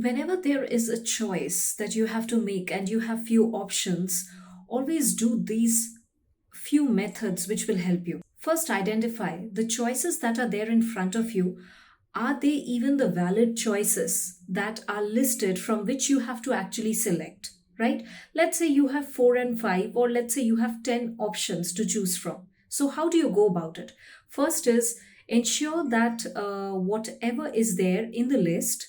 Whenever there is a choice that you have to make and you have few options, always do these few methods which will help you. First, identify the choices that are there in front of you. Are they even the valid choices that are listed from which you have to actually select, right? Let's say you have 4 and 5, or let's say you have 10 options to choose from. So how do you go about it? First is ensure that whatever is there in the list,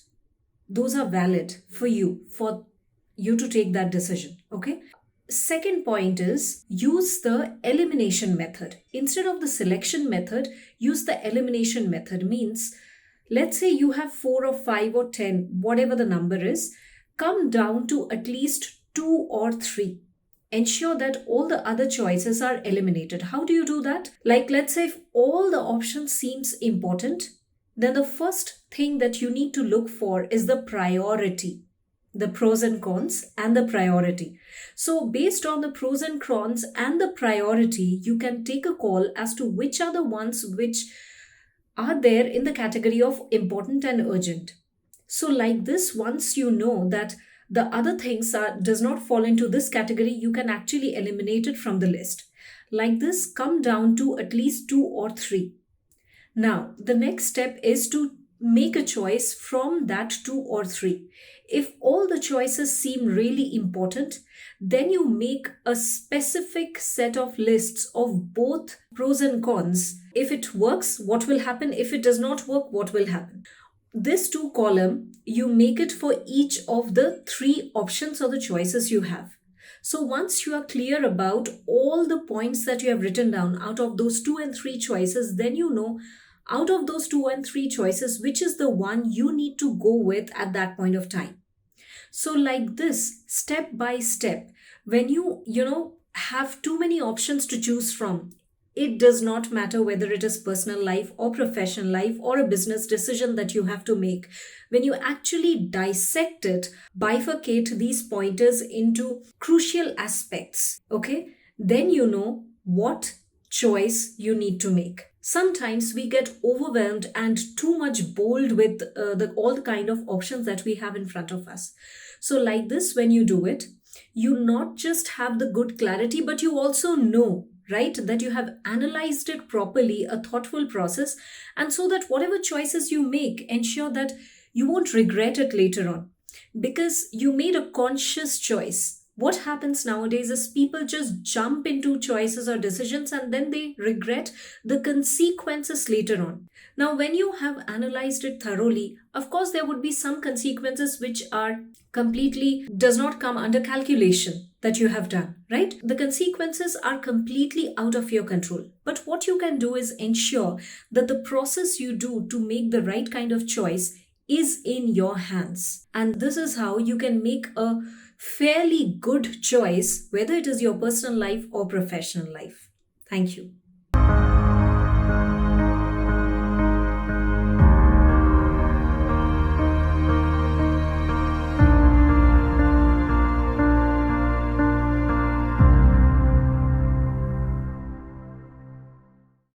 those are valid for you to take that decision, okay? Second point is use the elimination method. Instead of the selection method, use the elimination method. Means, let's say you have 4 or 5 or 10, whatever the number is, come down to at least 2 or 3. Ensure that all the other choices are eliminated. How do you do that? Like, let's say if all the options seems important, then the first thing that you need to look for is the priority, the pros and cons and the priority. So based on the pros and cons and the priority, you can take a call as to which are the ones which are there in the category of important and urgent. So like this, once you know that the other things does not fall into this category, you can actually eliminate it from the list. Like this, come down to at least 2 or 3. Now, the next step is to make a choice from that 2 or 3. If all the choices seem really important, then you make a specific set of lists of both pros and cons. If it works, what will happen? If it does not work, what will happen? This 2 column, you make it for each of the 3 options or the choices you have. So once you are clear about all the points that you have written down out of those 2 and 3 choices, then you know out of those 2 and 3 choices, which is the one you need to go with at that point of time. So like this, step by step, when you have too many options to choose from, it does not matter whether it is personal life or professional life or a business decision that you have to make. When you actually dissect it, bifurcate these pointers into crucial aspects, okay, then you know what choice you need to make. Sometimes we get overwhelmed and too much bold with all the kind of options that we have in front of us. So like this, when you do it, you not just have the good clarity, but you also know, right, that you have analyzed it properly, a thoughtful process, and so that whatever choices you make, ensure that you won't regret it later on because you made a conscious choice. What happens nowadays is people just jump into choices or decisions and then they regret the consequences later on. Now, when you have analyzed it thoroughly, of course, there would be some consequences which are completely does not come under calculation that you have done, right? The consequences are completely out of your control. But what you can do is ensure that the process you do to make the right kind of choice is in your hands. And this is how you can make a fairly good choice, whether it is your personal life or professional life. Thank you.